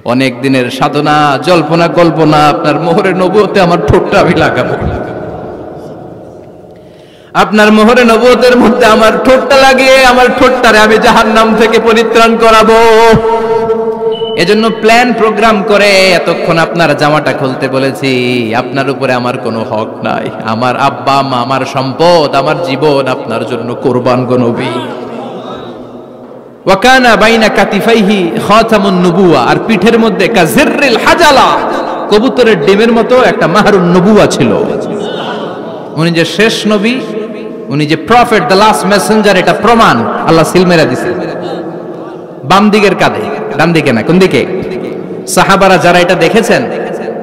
অনেক দিনের সাধনা, জল্পনা কল্পনা, আপনার মোহরে নবুয়তে আমার ঠোঁটটা আমি লাগাবো, আপনার মোহরে নবুয়তের মধ্যে আমার ঠোঁটটা লাগিয়ে আমার ঠোঁটটারে আমি জাহান্নাম থেকে পরিত্রাণ করাবো। এজন্য প্ল্যান প্রোগ্রাম করে এতক্ষণ আপনার জামাটা খুলতে বলেছি। আপনার উপরে আমার কোনো হক নাই। আমার আব্বা মা, আমার সম্পদ, আমার জীবন আপনার জন্য কোরবান গো নবী। ওয়াকানা বাইনা কাতিফাইহি খাতামুন নবুওয়া, আর পিঠের মধ্যে কাজিররিল হাজালা, কবুতরের ডিমের মতো একটা মাহরুন নবুওয়া ছিল। উনি যে শেষ নবী, উনি যে প্রফেট, দ্য লাস্ট মেসেঞ্জার, এটা প্রমাণ আল্লাহ সিল মেরা দিছে বাম দিকের কাঁধে, ডান দিকে না। কোন দিকে? সাহাবারা যারা এটা দেখেছেন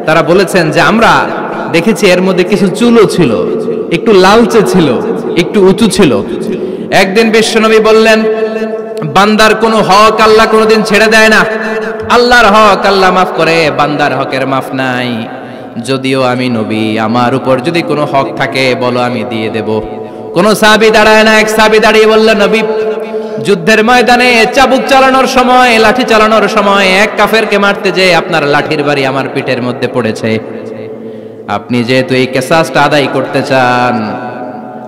তারা বলেছেন যে আমরা দেখেছি এর মধ্যে কিছু চুলও ছিল, একটু লালচে ছিল, একটু উঁচু ছিল। একদিন বিশ্বনবী বললেন, বান্দার কোনো হক আল্লাহ কোনোদিন ছেড়ে দেয় না। আল্লাহর হক আল্লাহ মাফ করে, বান্দার হকের মাফ নাই। যদিও আমি নবী, আমার উপর যদি কোনো হক থাকে বলো, আমি দিয়ে দেব। কোন সাহাবী দাঁড়ায় না। এক সাহাবী দাঁড়িয়ে বললেন, নবী, যুদ্ধের ময়দানে চাবুক চালানোর সময়, লাঠি চালানোর সময় এক কাফেরকে মারতে যেয়ে আপনার লাঠির বাড়ি আমার পিঠের মধ্যে পড়েছে। আপনি যেহেতু এই কিসাসটা আদায় করতে চান,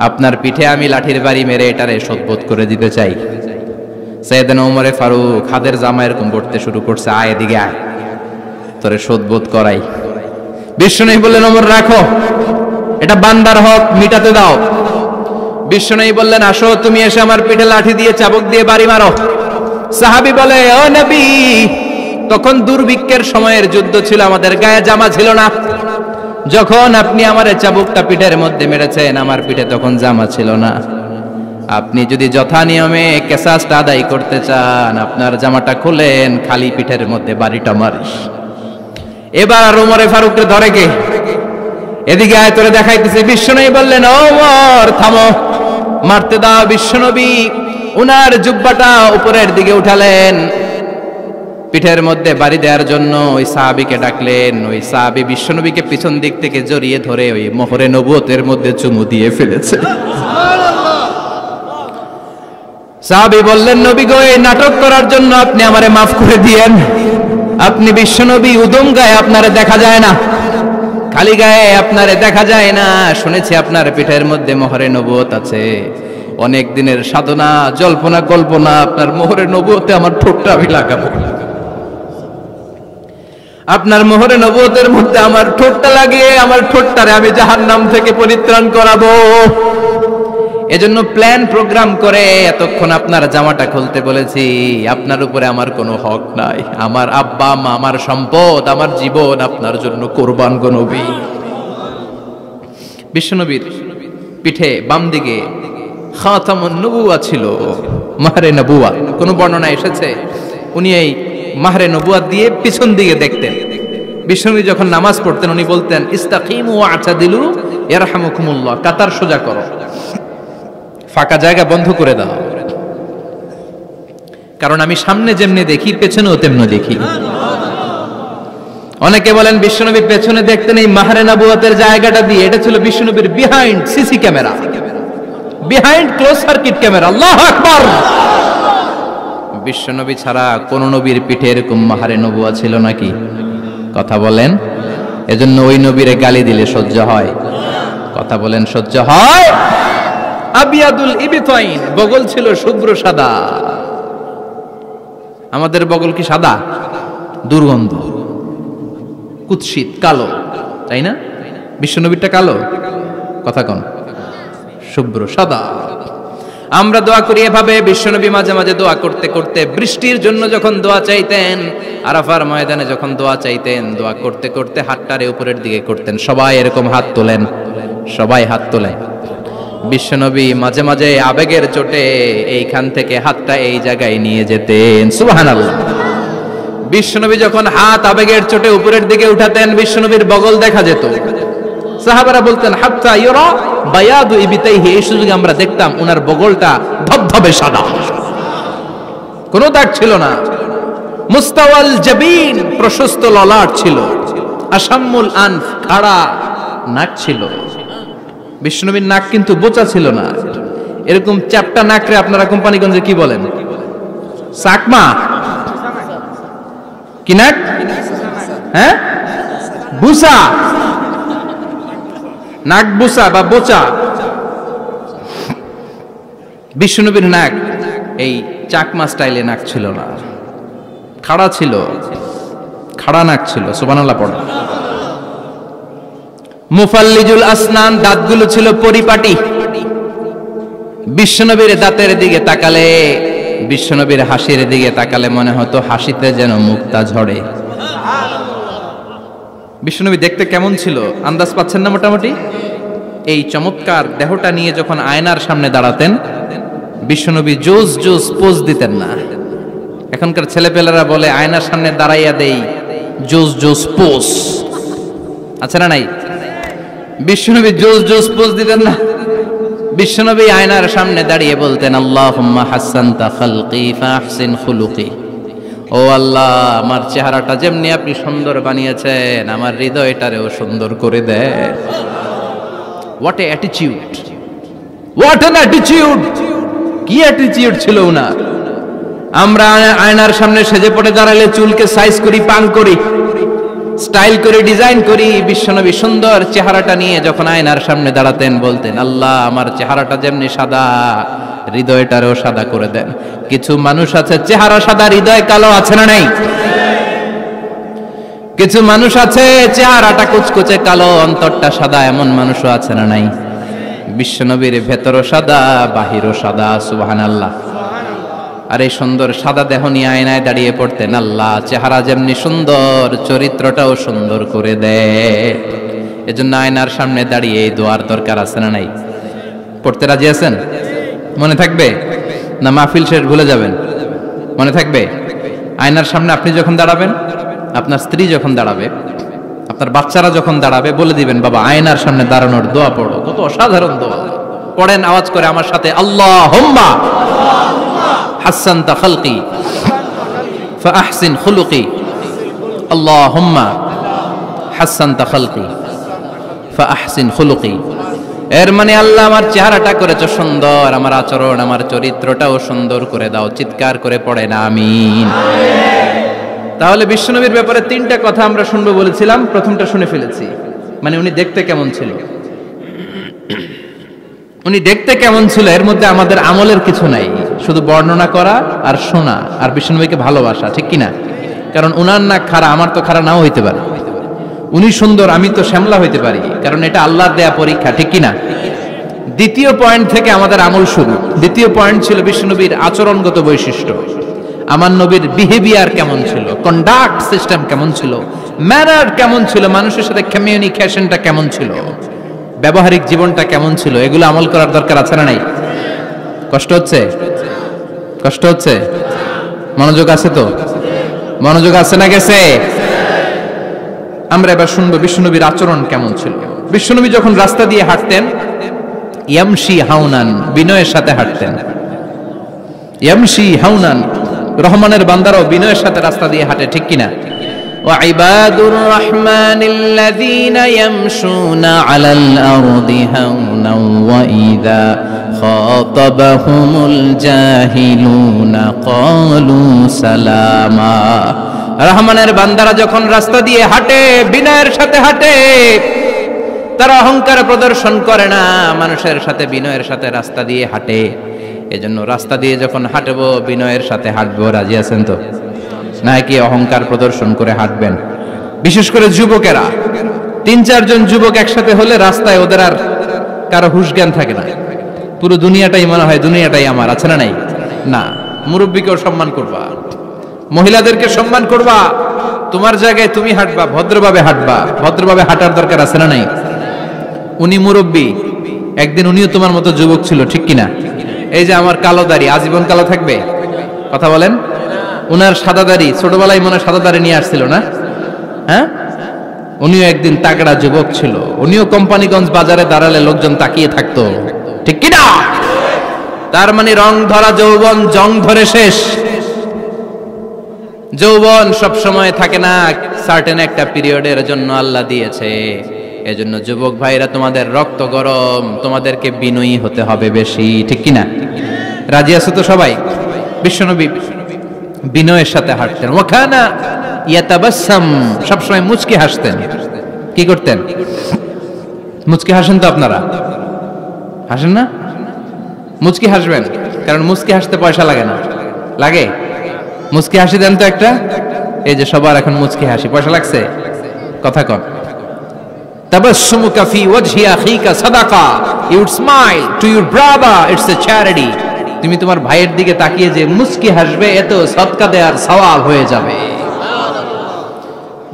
আপনার পিঠে আমি লাঠির বাড়ি মেরে এটারে শোধবোধ করে দিতে চাই। সাইয়েদনা ওমরে ফারুক হাতের জামা এরকম পড়তে শুরু করছে, আয় এদিকে আয়, তোরে শোধবোধ করাই। বিশ্বনবী বললেন, ওমর রাখো, এটা বান্দার হক, মিটাতে দাও। বিশ্বনবী বললেন, আসো তুমি এসে আমার পিঠে লাঠি দিয়ে চাবুক দিয়ে বাড়ি মারো। সাহাবী বলে, ও নবী, তখন দুর্ভিক্ষের সময়ের যুদ্ধ ছিল, আমাদের গায়ে জামা ছিল না। যখন আপনি আমার চাবুকটা পিঠের মধ্যে মেরেছেন, আমার পিঠে তখন জামা ছিল না। আপনি যদি যথা নিয়মে কিসাসটা আদায় করতে চান, আপনার জামাটা খুলেন, খালি পিঠের মধ্যে বাড়িটা মারিস। এবার ওমরে ফারুককে ধরে কে? এদিকে আয়, তোরে দেখাইতেছে। বিশ্বনবী বললেন, ওমর থামো, মারতে দাও। বিশ্বনবী উনার জুব্বাটা উপরের দিকে উঠালেন, পিঠের মধ্যে বাড়ি দেওয়ার জন্য ওই সাহাবীকে ডাকলেন। ওই সাহাবী বিশ্বনবীকে পিছন দিক থেকে জড়িয়ে ধরে ওই মোহরে নবুয়তের মধ্যে চুমু দিয়ে ফেলেছে। সাহাবী বললেন, নবী গো, এই নাটক করার জন্য আপনি আমারে মাফ করে দিয়েন। আপনি বিশ্বনবী, উদম গায়ে আপনারে দেখা যায় না, খালি গায়ে আপনারে দেখা যায় না। শুনেছি আপনার পিঠের মধ্যে মোহরে নবুয়ত আছে। অনেক দিনের সাধনা, জল্পনা কল্পনা, আপনার মোহরে নবুয়তে আমার ঠোঁটটা আমি লাগাবো, আপনার মোহরে নবুয়তের মধ্যে আমার ঠোঁটটা লাগিয়ে আমার ঠোঁটটারে আমি জাহান্নাম থেকে পরিত্রাণ করাবো। এজন্য প্ল্যান প্রোগ্রাম করে এতক্ষণ আপনার জামাটা খুলতে বলেছি। আপনার উপরে আমার কোনো হক নাই। আমার আব্বা মা, আমার সম্পদ, আমার জীবন আপনার জন্য কোরবান গো নবী। বিশ্বনবীর পিঠে বাম দিকে খাতামুন নবুওয়া ছিল, মাহরে নবুওয়া। কোন বর্ণনা এসেছে উনি এই মাহরে নবুওয়া দিয়ে পিছন দিকে দেখতেন। বিশ্বনবী যখন নামাজ পড়তেন উনি বলতেন, ইস্তাকিমু ওয়া আতাদিলু ইয়ারহামুকুমুল্লাহ, কাতার সোজা করো, ফাঁকা জায়গা বন্ধ করে দাও। কারণ আমি সামনে যেমনি দেখি, পেছনেও তেমনি দেখি। অনেকে বলেন বিশ্বনবী পেছনে দেখতেন এই মাহরে নবুয়তের জায়গাটা দিয়ে। এটা ছিল বিশ্বনবীর behind CC camera, behind close circuit camera. আল্লাহু আকবার। বিশ্বনবী ছাড়া কোন নবীর পিঠে এরকম মাহরে নবুয়া ছিল নাকি? কথা বলেন। এজন্য ওই নবীরে গালি দিলে সহ্য হয়? কথা বলেন, সহ্য হয়? আবিয়াদুল ইবতাইন, বগল ছিল শুভ্র সাদা। আমাদের বগল কি সাদা? দুর্গন্ধ, কুৎসিত, কালো, তাই না? বিশ্বনবীরটা কালো? কথা কন, শুভ্র সাদা। আমরা দোয়া করি এভাবে। বিশ্বনবী মাঝে মাঝে দোয়া করতে করতে বৃষ্টির জন্য যখন দোয়া চাইতেন, আরাফার ময়দানে যখন দোয়া চাইতেন, দোয়া করতে করতে হাতটারে উপরের দিকে করতেন। সবাই এরকম হাত তোলেন, সবাই হাত তোলেন। বিশ্বনবী মাঝে মাঝে আবেগের চোটে এইখান থেকে হাতটা এই জায়গায় নিয়ে যেতেন। সুবহানাল্লাহ। বিশ্বনবী যখন হাত আবেগের চোটে উপরের দিকে উঠাতেন, বিশ্বনবীর বগল দেখা যেত। সাহাবারা বলতেন, হাত্তা ইউরা বায়াদু ইবতাইহি, এই সুযোগে আমরা দেখতাম ওনার বগলটা ধবধবে সাদা, কোনো দাগ ছিল না। মুস্তাওয়াল জাবিন, প্রশস্ত ললাট ছিল। আসাম্মুল আনফ, খাড়া নাক ছিল। বিশ্বনবীর নাক কিন্তু বোচা ছিল না, এরকম চ্যাপটা নাকরে আপনারা কোম্পানিগঞ্জে কি বলেন? চাকমা। কি নাক? হ্যাঁ, বুসা, নাক বুসা বা বোচা। বিশ্বনবীর নাক এই চাকমা স্টাইলে নাক ছিল না, খাড়া ছিল, খাড়া নাক ছিল। সুবহানাল্লাহ পড়ো। মুফাল্লিজুল আসনান, দাঁতগুলো ছিল পরিপাটি। বিশ্বনবীর দাঁতের দিকে তাকালে, বিশ্বনবীর হাসির দিকে তাকালে মনে হতো হাসিতে যেন মুক্তা ঝরে। বিশ্বনবী দেখতে কেমন ছিল আন্দাজ পাচ্ছেন না মোটামুটি? এই চমৎকার দেহটা নিয়ে যখন আয়নার সামনে দাঁড়াতেন, বিশ্বনবী জোস জোস পোজ দিতেন না। এখনকার ছেলেপেলেরা বলে আয়নার সামনে দাঁড়াইয়া দেই জোস জোস পোজ, আছে না নাই? বিশ্বনবী জোস জোস পোজ দিতেন না। বিশ্বনবী আয়নার সামনে দাঁড়িয়ে বলতেন, আল্লাহুম্মা হাসানতা খালকি ফাহসিন খুলুকি। ও আল্লাহ, আমার চেহারাটা যেমনি আপনি সুন্দর বানিয়েছেন, আমার হৃদয়টারেও সুন্দর করে দেন। What a attitude, what an attitude! কি অ্যাটিটিউড ছিল উনার! আমরা আয়নার সামনে সেজে পড়ে দাঁড়ালে চুলকে সাইজ করি, পাং করি, স্টাইল করে ডিজাইন করি। বিশ্বনবী সুন্দর চেহারাটা নিয়ে যখন আয়নার সামনে দাঁড়াতেন বলতেন, আল্লাহ, আমার চেহারাটা যেমনি সাদা, হৃদয়টারও সাদা করে দেন। কিছু মানুষ আছে চেহারা সাদা, হৃদয় কালো, আছে না নাই? কিছু মানুষ আছে চেহারাটা কুচকুচে কালো, অন্তরটা সাদা, এমন মানুষও আছে না নাই? বিশ্বনবীর ভেতরও সাদা, বাহিরও সাদা। সুবহানাল্লাহ। আর এই সুন্দর সাদা দেহ নিয়ে আয়নায় দাঁড়িয়ে পড়তেন, আল্লাহ, চেহারা যেমনি সুন্দর, চরিত্রটাও সুন্দর করে দেয়। এজন্য আয়নার সামনে দাঁড়িয়ে এই দোয়ার দরকার আছে না নাই? পড়তে রাজি আছেন? মনে থাকবে না মাহফিল শেষ ভুলে যাবেন? মনে থাকবে? আয়নার সামনে আপনি যখন দাঁড়াবেন, আপনার স্ত্রী যখন দাঁড়াবে, আপনার বাচ্চারা যখন দাঁড়াবে, বলে দিবেন, বাবা, আয়নার সামনে দাঁড়ানোর দোয়া পড়ো। কত অসাধারণ দোয়া! পড়েন আওয়াজ করে আমার সাথে, আল্লাহুম্মা হাসানতা খালকি ফাহসিন খুলুকি। আল্লাহুম্মা হাসানতা খালকি ফাহসিন খুলুকি। এর মানে, আল্লাহ, আমার চেহারাটা করেছো সুন্দর, আমার আচরণ, আমার চরিত্রটাও সুন্দর করে দাও। চিৎকার করে পড়েন আমিন। তাহলে বিশ্বনবীর ব্যাপারে তিনটা কথা আমরা শুনবো বলেছিলাম, প্রথমটা শুনে ফেলেছি। মানে উনি দেখতে কেমন ছিল, উনি দেখতে কেমন ছিল, এর মধ্যে আমাদের আমলের কিছু নাই, শুধু বর্ণনা করা আর শোনা আর বিশ্বনবীকে ভালোবাসা, ঠিক কিনা? কারণ উনার নাক খাড়া, আমার তো খাড়া নাও হইতে পারে। উনি সুন্দর, আমি তো শ্যামলা হইতে পারি, কারণ এটা আল্লাহর দেয়া পরীক্ষা, ঠিক কিনা? দ্বিতীয় পয়েন্ট থেকে আমাদের আমল শুরু। দ্বিতীয় পয়েন্ট ছিল বিশ্বনবীর আচরণগত বৈশিষ্ট্য। আমার নবীর বিহেভিয়ার কেমন ছিল, কন্ডাক্ট সিস্টেম কেমন ছিল, ম্যানার কেমন ছিল, মানুষের সাথে কমিউনিকেশনটা কেমন ছিল, ব্যবহারিক জীবনটা কেমন ছিল, এগুলো আমল করার দরকার আছে না নাই? কষ্ট হচ্ছে? কষ্ট হচ্ছে? মনোযোগ আছে তো? মনোযোগ আছে না গেছে? আমরা এবার শুনবো বিশ্বনবীর আচরণ কেমন ছিল। বিশ্বনবী যখন রাস্তা দিয়ে হাঁটতেন, ইয়ামশি হাউনান, বিনয়ের সাথে হাঁটতেন। ইয়ামশি হাউনান, রহমানের বান্দারাও বিনয়ের সাথে রাস্তা দিয়ে হাঁটে, ঠিক কিনা? ওয়াইবাদুর রহমানিল্লাযীনা ইয়ামশুনা আলাল আরদি হাওনাও ওয়া ইযা খাতাবাহুমুল জাহিলুনা ক্বালু সালামা। রহমানের বান্দারা যখন রাস্তা দিয়ে হাঁটে, বিনয়ের সাথে হাঁটে, তারা অহংকার প্রদর্শন করে না, মানুষের সাথে বিনয়ের সাথে রাস্তা দিয়ে হাঁটে। এজন্য রাস্তা দিয়ে যখন হাঁটবো, বিনয়ের সাথে হাঁটবো। রাজি আছেন তো? নাকি অহংকার প্রদর্শন করে হাঁটবেন? বিশেষ করে যুবকেরা, ৩-৪ জন যুবক একসাথে হলে রাস্তায় ওদের আর কারো হুঁশ জ্ঞান থাকে না, পুরো দুনিয়াটাই মনে হয় দুনিয়াটাই আমার, আছে না নাই? না, মুরব্বীকেও সম্মান করবা, মহিলাদেরকে সম্মান করবা, তোমার জায়গায় তুমি হাঁটবা, ভদ্রভাবে হাঁটবা। ভদ্রভাবে হাঁটার দরকার আছে না নাই? উনি মুরব্বী, একদিন উনিও তোমার মতো যুবক ছিল, ঠিক কিনা? এই যে আমার কালো দাড়ি, আজীবন কালো থাকবে? কথা বলেন। উনার সাদা দাড়ি, ছোটবেলায় মনে সাদা দাড়ি নিয়ে আসছিল না? হ্যাঁ, উনিও একদিন তাগড়া যুবক ছিল, উনিও কোম্পানিগঞ্জ বাজারে দাঁড়ালে লোকজন তাকিয়ে থাকতো, ঠিক কিনা? তার মানে রং ধরা যৌবন জং ধরে শেষ। যৌবন সব সময় থাকে না, সার্টেন একটা পিরিয়ডের জন্য আল্লাহ দিয়েছে। এজন্য যুবক ভাইরা, তোমাদের রক্ত গরম, তোমাদেরকে বিনয়ী হতে হবে বেশি, ঠিক কিনা? রাজি আছো তো সবাই? বিশ্বনবী বিনয়ের সাথে হাঁটতেন। ওয়াকানা ইয়াতাবাসসাম, সবসময় মুচকি হাসতেন। কি করতেন? মুচকি হাসেন তো আপনারা? হাসেন না? মুচকি হাসবেন, কারণ মুচকি হাসতে পয়সা লাগে না। লাগে? মুচকি হাসি দেন তো একটা। এই যে সবার এখন মুচকি হাসি, পয়সা লাগছে? কথা কন। তাবাসসুমুকা ফি ওয়াজহি আখিকা সাদাকা, you would smile to your brother, it's a charity. তুমি তোমার ভাইয়ের দিকে তাকিয়ে যে মুচকি হাসবে, এত সদকা দেওয়ার সওয়াব হয়ে যাবে।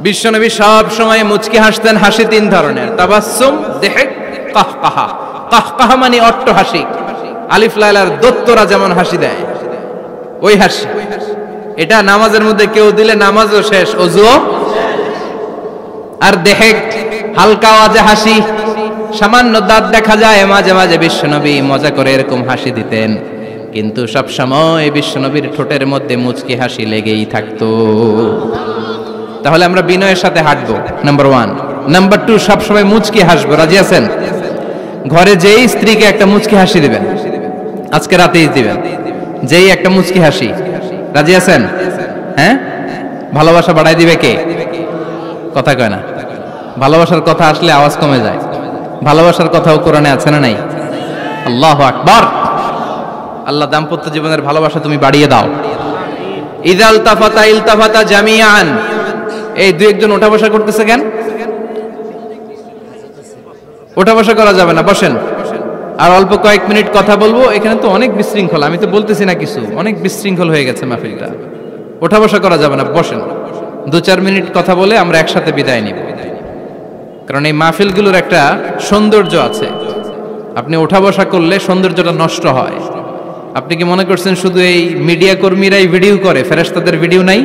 বিশ্বনবী সব সময় মুচকি হাসতেন। হাসি তিন ধরনের, তাবাসসুম, দিহক, কাহকাহা। কাহকাহা মানে অট্ট হাসি, আলিফ লাইলার দত্তরা যেমন হাসি দেয় ওই হাসি। এটা নামাজের মধ্যে কেউ দিলে নামাজও শেষ, ওযুও। আর দিহক, হালকা আওয়াজে হাসি, সামান্য দাঁত দেখা যায় মাঝে মাঝে। বিশ্বনবী মজা করে এরকম হাসি দিতেন, কিন্তু সব সময় বিশ্বনবীর ঠোঁটের মধ্যে মুচকি হাসি লেগেই থাকতো। তাহলে আমরা বিনয়ের সাথে হাঁটবো, নাম্বার 1। নাম্বার 2, সবসময় মুচকি হাসবো। রাজি আছেন? ঘরে যেই স্ত্রীকে একটা মুচকি হাসি দিবেন, আজকে রাতেই দিবেন, যেই একটা মুচকি হাসি। রাজি আছেন? হ্যাঁ? ভালোবাসা বাড়াই দিবে কে? কথা কয় না। ভালোবাসার কথা আসলে আওয়াজ কমে যায়। ভালোবাসার কথাও কোরআনে আছে না নাই? আল্লাহু আকবার। আল্লাহ দাম্পত্য জীবনের ভালোবাসা তুমি বাড়িয়ে দাও। ইযা ইলতাফাতা ইলতাফাতা জামিআন। এই দুই একজন ওঠা বসা করতেছে কেন? ওঠা বসা করা যাবে না, বসেন। আর অল্প কয়েক মিনিট কথা বলবো। এখানে তো অনেক বিশৃঙ্খল, আমি তো বলতেছি না কিছু, অনেক বিশৃঙ্খল হয়ে গেছে মাহফিলটা। ওঠা বসা করা যাবে না, বসেন। 2-4 মিনিট কথা বলে আমরা একসাথে বিদায় নিব। কারণ এই মাহফিলগুলোর একটা সৌন্দর্য আছে, আপনি ওঠা বসা করলে সৌন্দর্যটা নষ্ট হয়। আপনি কি মনে করছেন শুধু এই মিডিয়া কর্মীরাই ভিডিও করে, ফেরেশতাদের ভিডিও নাই?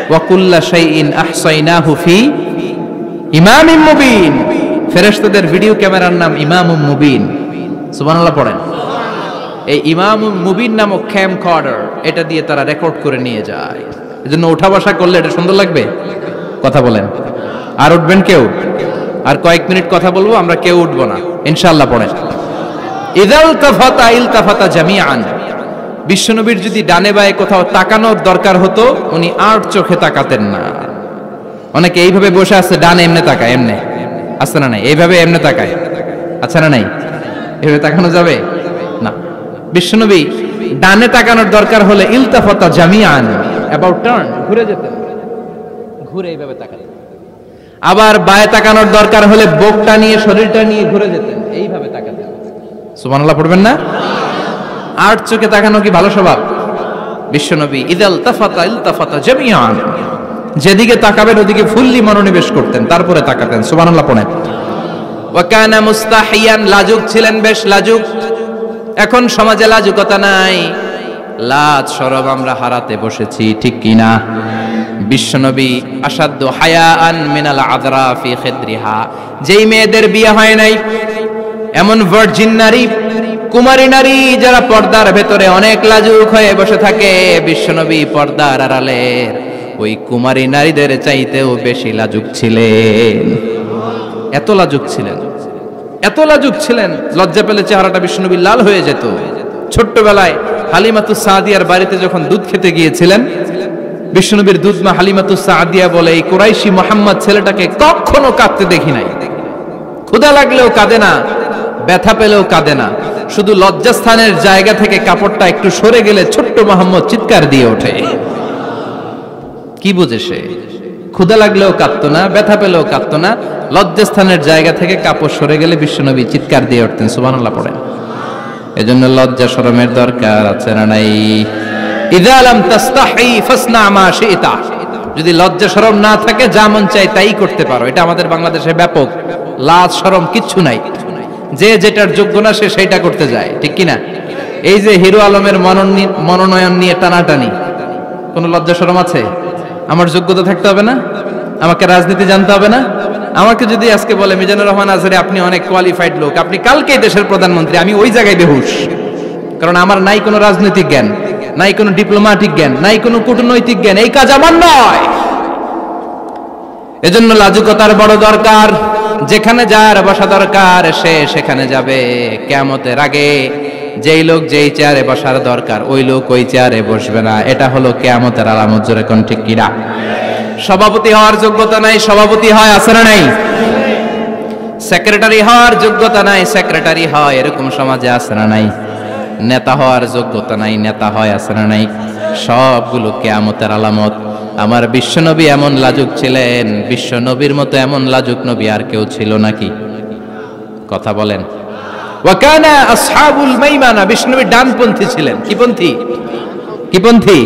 ওয়া কুল্লা শাইইন আহসাইনাহু ফি ইমামিম মুবিন। ফেরেশতাদের ভিডিও ক্যামেরার নাম ইমামুম মুবিন। সুবহানাল্লাহ পড়েন। এই ইমামুম মুবিন নামক ক্যামকর্ডার, এটা দিয়ে তারা রেকর্ড করে নিয়ে যায়। এজন্য ওঠা বসা করলে এটা সুন্দর লাগবে। কথা বলেন। আর উঠবেন কেউ? আর কয়েক মিনিট কথা বলবো, আমরা কেউ উঠবো না ইনশাআল্লাহ। পড়েন। ইযা ইলতাফাতা ইলতাফাতা জামিআন। বিশ্বনবীর যদি ডানে বায়ে কোথাও তাকানোর দরকার হতো, উনি আর চোখে তাকাতেন না। অনেকে এইভাবে বসে আছে, ডানে এমনে তাকায়, এমনে আছে না নাই? এইভাবে এমনে তাকায়, আছে না নাই? এভাবে তাকানো যাবে না। বিশ্বনবী ডানে তাকানোর দরকার হলে ইলতাফাতা জামিআন, অ্যাবাউট টার্ন, ঘুরে যেতেন, ঘুরে এইভাবে তাকাতেন। আবার বায়ে তাকানোর দরকার হলে বুকটা নিয়ে, শরীরটা নিয়ে ঘুরে যেতেন, এইভাবে তাকাতেন। সুবহানাল্লাহ পড়বেন না? আর চোখে তাকানো কি ভালো স্বভাব? বিশ্বনবী ইযা ইলতাফাতা ইলতাফাতা জামিআন, যেদিকে তাকাবেন ওদিকে ফুললি মনোনিবেশ করতেন, তারপরে তাকাতেন। সুবহানাল্লাহ পড়েন। ওয়া কানা মুস্তাহিয়ান, লাজুক ছিলেন, বেশ লাজুক। এখন সমাজে লাজুকতা নাই, লাজ শরম আমরা হারাতে বসেছি, ঠিক কি না? বিশ্বনবী আসাদ্দু হায়াআন মিনাল আযরা ফি খিদরিহা, যেই মেয়েদের বিয়ে হয় নাই, এমন ভার্জিন নারী, কুমারী নারী যারা পর্দার ভেতরে অনেক লাজুক হয়ে বসে থাকে, বিশ্বনবী পর্দার আড়ালের ওই কুমারী নারীদের চাইতেও বেশি লাজুক ছিলেন। এত লাজুক ছিলেন, এত লাজুক ছিলেন, লজ্জা পেলে চেহারাটা বিশ্বনবী লাল হয়ে যেত। ছোট্টবেলায় হালিমাতুস সাদিয়ার বাড়িতে যখন দুধ খেতে গিয়েছিলেন, বিশ্বনবীর দুধমা হালিমাতুস সাদিয়া বলে, এই কুরাইশি মুহাম্মদ ছেলেটাকে কখনো কাঁদতে দেখি নাই। ক্ষুধা লাগলেও কাঁদে না, ব্যথা পেলেও কাঁদে না, শুধু লজ্জাস্থানের জায়গা থেকে কাপড়টা একটু সরে গেলে ছোট্ট মুহাম্মদ চিৎকার দিয়ে ওঠে। কি বুঝে সে? ক্ষুধা লাগলেও কাঁদতো না, ব্যথা পেলেও কাঁদতো না, লজ্জাস্থানের জায়গা থেকে কাপড় সরে গেলে বিশ্বনবী চিৎকার দিয়ে উঠতেন। সুবহানাল্লাহ পড়েন। এজন্য লজ্জা শরমের দরকার আছে না নাই? ইযা লাম তাস্তাহি ফাসনা মা শি'তা, যদি লজ্জা শরম না থাকে যা মন চায় তাই করতে পারো। এটা আমাদের বাংলাদেশে ব্যাপক। লাজ শরম কিচ্ছু নাই, যে যেটার যোগ্য না সে সেইটা করতে যায়, ঠিক কি না? এই যে হিরো আলমের মনোনয়ন নিয়ে টানাটানি, কোনো লজ্জা শরম আছে? আমার যোগ্যতা থাকতে হবে না? আমাকে রাজনীতি জানতে হবে না? আমাকে যদি আজকে বলে মিজানুর রহমান আজহারি আপনি অনেক কোয়ালিফাইড লোক, আপনি কালকেই দেশের প্রধানমন্ত্রী, আমি ওই জায়গায় বেহুশ। কারণ আমার নাই কোনো রাজনৈতিক জ্ঞান, নাই কোনো ডিপ্লোম্যাটিক জ্ঞান, নাই কোনো কূটনৈতিক জ্ঞান, এই কাজ আমার নয়। এজন্য লাজুকতার বড় দরকার। যেখানে যার বসা দরকার সে সেখানে যাবে। কিয়ামতের আগে যেই লোক যেই চেয়ারে বসার দরকার ওই লোক ওই চেয়ারে বসবে না। এটা হলো কিয়ামতের আলামত। জোরে কোন ঠিক কিনা? সভাপতি হওয়ার যোগ্যতা নাই, সভাপতি হয়, আছে না নাই? সেক্রেটারি হওয়ার যোগ্যতা নাই, সেক্রেটারি হয়, এরকম সমাজে আছে না নাই? নেতা হওয়ার যোগ্যতা নাই, নেতা হয়, আছে না নাই? সবগুলো কিয়ামতের আলামত। আমার বিশ্বনবী এমন লাজুক ছিলেন, বিশ্বনবীর মতো এমন লাজুক নবী আর কেউ ছিল নাকি? কথা বলেন। ওয়াকানা আসহাবুল মাইমানা, বিশ্বনবী ডানপন্থী ছিলেন। কি পন্থী? কি পন্থী?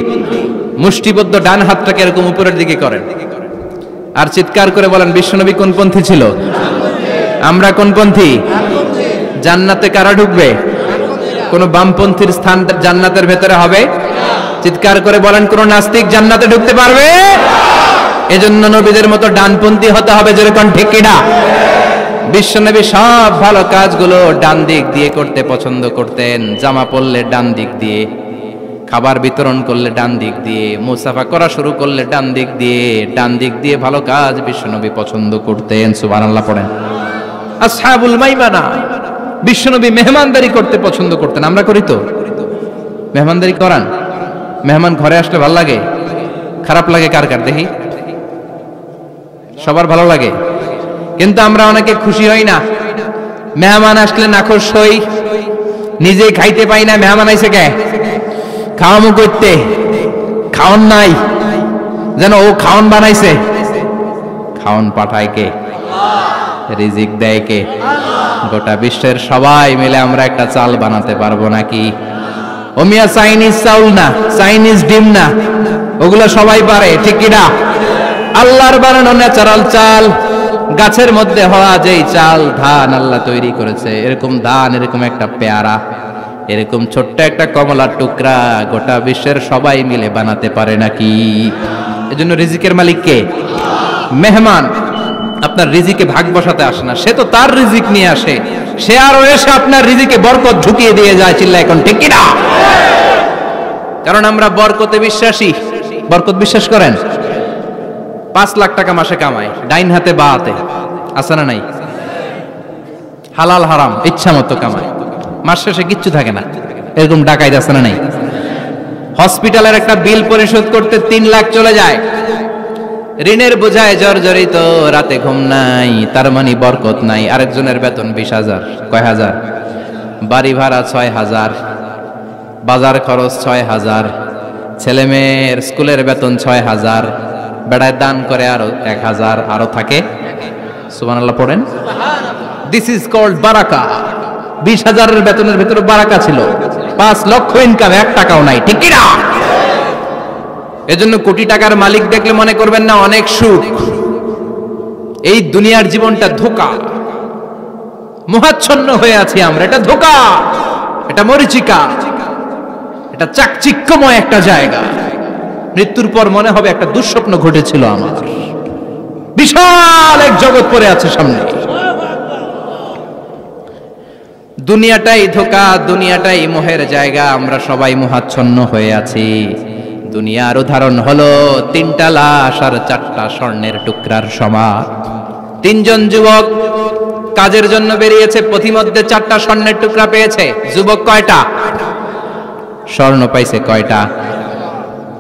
মুষ্টিবদ্ধ ডান হাতটাকে এরকম উপরের দিকে করেন আর চিৎকার করে বলেন, বিশ্বনবী কোন পন্থী ছিল? আমরা কোন পন্থী? জান্নাতে কারা ঢুকবে? কোন বামপন্থীর স্থান জান্নাতের ভেতরে হবে? চিৎকার করে বলেন, কোন নাস্তিক জান্নাতে ঢুকতে পারবে? এজন্য নবীদের মতো ডানপন্থী হতে হবে, যেরকম ঠিক কিনা? বিশ্বনবী সব ভালো কাজগুলো ডান দিক দিয়ে করতে পছন্দ করতেন। জামা পরলে ডান দিক দিয়ে, খাবার বিতরণ করলে ডান দিক দিয়ে, মুসাফা করা শুরু করলে ডান দিক দিয়ে, ডান দিক দিয়ে ভালো কাজ বিশ্বনবী পছন্দ করতেন। সুবহানাল্লাহ পড়েন। আসহাবুল মাইমানা, বিশ্বনবী মেহমানদারি করতে পছন্দ করতেন। আমরা করি তো? মেহমানদারি করান? মেহমান ঘরে আসলে ভালো লাগে? খারাপ লাগে কার কার দেখি? সবার ভালো লাগে, কিন্তু আমরা অনেকে খুশি হই না। মেহমান আসলে নাখোশ হই, নিজে খাইতে পাই না। মেহমান আইছে কে? খাওয়ামু করতে, খাওন নাই, যেন ও খাওন বানাইছে। খাওন পাঠায় কে? রিজিক দেয় কে? গোটা বিশ্বের সবাই মিলে আমরা একটা চাল বানাতে পারবো নাকি? ওমিয়া চাইনিজ চাউল না, চাইনিজ ডিম না, ওগুলো সবাই পারে, ঠিক কিনা? আল্লাহর বানানো ন্যাচারাল চাল, গাছের মধ্যে হওয়া যেই চাল, ধান আল্লাহ তৈরি করেছে, এরকম ধান, এরকম একটা পেয়ারা, এরকম ছোট্ট একটা কমলার টুকরা গোটা বিশ্বের সবাই মিলে বানাতে পারে নাকি? এজন্য রিজিকের মালিক কে? মেহমান আপনার রিজিকে ভাগ বসাতে আসে না, সে তো তার রিজিক নিয়ে আসে, সে আরো এসে আপনার রিজিকে বরকত ঢুকিয়ে দিয়ে যায়। চিল্লা এখন ঠিক কিনা? কারণ আমরা বরকতে বিশ্বাসী। বরকত বিশ্বাস করেন? 5 লাখ টাকা মাসে কামায়, ডাইন হাতে বা হাতে, আছে না নাই? হালাল হারাম ইচ্ছা মতো কামায়, মাস শেষে কিচ্ছু থাকে না, এরকম ডাকাইত আছে না নাই? হসপিটালের একটা বিল পরিশোধ করতে 3 লাখ চলে যায়, ঋণের বোঝায় জর্জরিত, রাতে ঘুম নাই, তার মানে বরকত নাই। আরেকজনের বেতন 20,000, কয় হাজার? বাড়ি ভাড়া 6,000, বাজার খরচ 6,000, ছেলে মেয়ের স্কুলের বেতন 6,000, বেড়ায় দান করে আরো 1,000, আরো থাকে। সুবহানাল্লাহ পড়েন। দিস ইজ কল্ড বারাকা। 20,000-এর বেতনের ভেতরে বারাকা ছিল। 5 লক্ষ ইনকাম, 1 টাকাও নাই, ঠিক কিনা? এজন্য কোটি টাকার মালিক দেখলে মনে করবেন না অনেক সুখ। এই দুনিয়ার জীবনটা ধোঁকা, মোহাচ্ছন্ন হয়ে আছি আমরা। এটা ধোঁকা, এটা মরিচিকা, এটা চাকচিক্যময় একটা জায়গা। মৃত্যুর পর মনে হবে একটা দুঃস্বপ্ন ঘটেছিল আমার, বিশাল এক জগৎ পড়ে আছে সামনে। দুনিয়াটাই ধোঁকা, দুনিয়াটাই মোহের জায়গা, আমরা সবাই মোহাচ্ছন্ন হয়ে আছি। দুনিয়ার উদাহরণ হলো 3টা লাশ আর 4টা স্বর্ণের টুকরার সমান। 3 জন যুবক কাজের জন্য বেরিয়েছে, পথিমধ্যে 4টা স্বর্ণের টুকরা পেয়েছে। যুবক কয়টা? স্বর্ণ পাইছে কয়টা?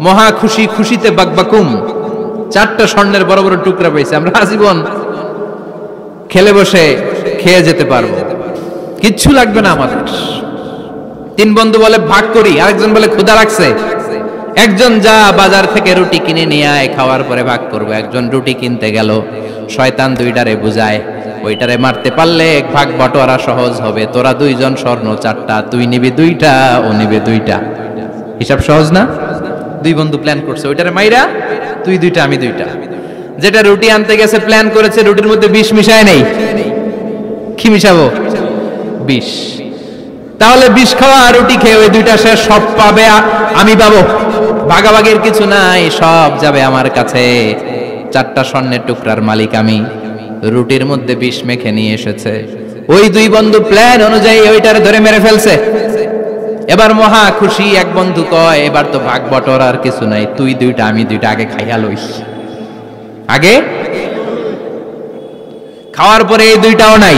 মহা খুশি, খুশিতে বাকবাকুম, 4টা স্বর্ণের বড় বড় টুকরা পেয়েছে। আমরা আজীবন খেলে বসে খেয়ে যেতে পারবো, কিচ্ছু লাগবে না আমাদের। 3 বন্ধু বলে ভাগ করি, আরেকজন বলে ক্ষুধা লাগছে। একজন যা বাজার থেকে রুটি কিনে নিয়ে আয়, খাওয়ার পরে ভাগ করবো। একজন রুটি কিনতে গেল, শয়তান 2টারে বুঝায়, ওইটারে মারতে পারলে ভাগ বটোয়ারা সহজ হবে। তোরা 2 জন স্বর্ণ 4টা, তুই নিবি 2টা, ও নিবে 2টা। হিসাব সহজ না? 2 বন্ধু প্ল্যান করছে, ওইটারে মাইরা তুই 2টা, আমি 2টা। যেটা রুটি আনতে গেছে প্ল্যান করেছে, রুটির মধ্যে বিষ মিশায় নেই। কি মিশাবো? বিষ। তাহলে বিষ খাওয়া আর রুটি খেয়ে ওই 2টা শেষ, সব পাবে আমি পাবো, ভাগাভাগির কিছু নাই, সব যাবে আমার কাছে। 4টা স্বর্ণের টুকরার মালিক আমি। রুটির মধ্যে বিষ মেখে নিয়ে এসেছে, ওই 2 বন্ধু প্ল্যান অনুযায়ী ওইটারে ধরে মেরে ফেলছে। এবার মহা খুশি। এক বন্ধু কয়, এবার তো ভাগ বটর আর কিছু নাই, তুই 2টা, আমি 2টা, আগে খাইয়া লইস। আগে খাওয়ার পরে এই 2টাও নাই।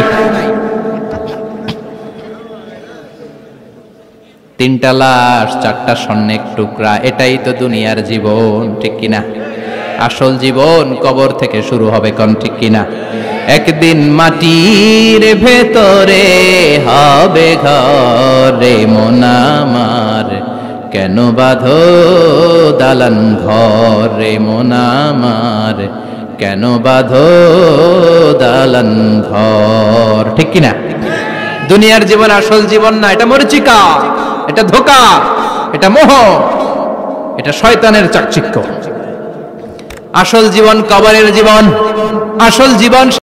3টা লাশ, 4টা স্বর্ণের টুকরা, এটাই তো দুনিয়ার জীবন, ঠিক কিনা? আসল জীবন কবর থেকে শুরু হবে, কোন ঠিক কিনা? একদিন মাটির ভেতরে হবে ঘর রে মন আমার, কেন বাঁধো দালান ঘর রে মন আমার, কেন বাঁধো দালান ঘর, ঠিক কিনা? দুনিয়ার জীবন আসল জীবন না, এটা মরিচিকা, এটা ধোঁকা, এটা মোহ, এটা শয়তানের চাকচিক্য। আসল জীবন কবরের জীবন। আসল জীবন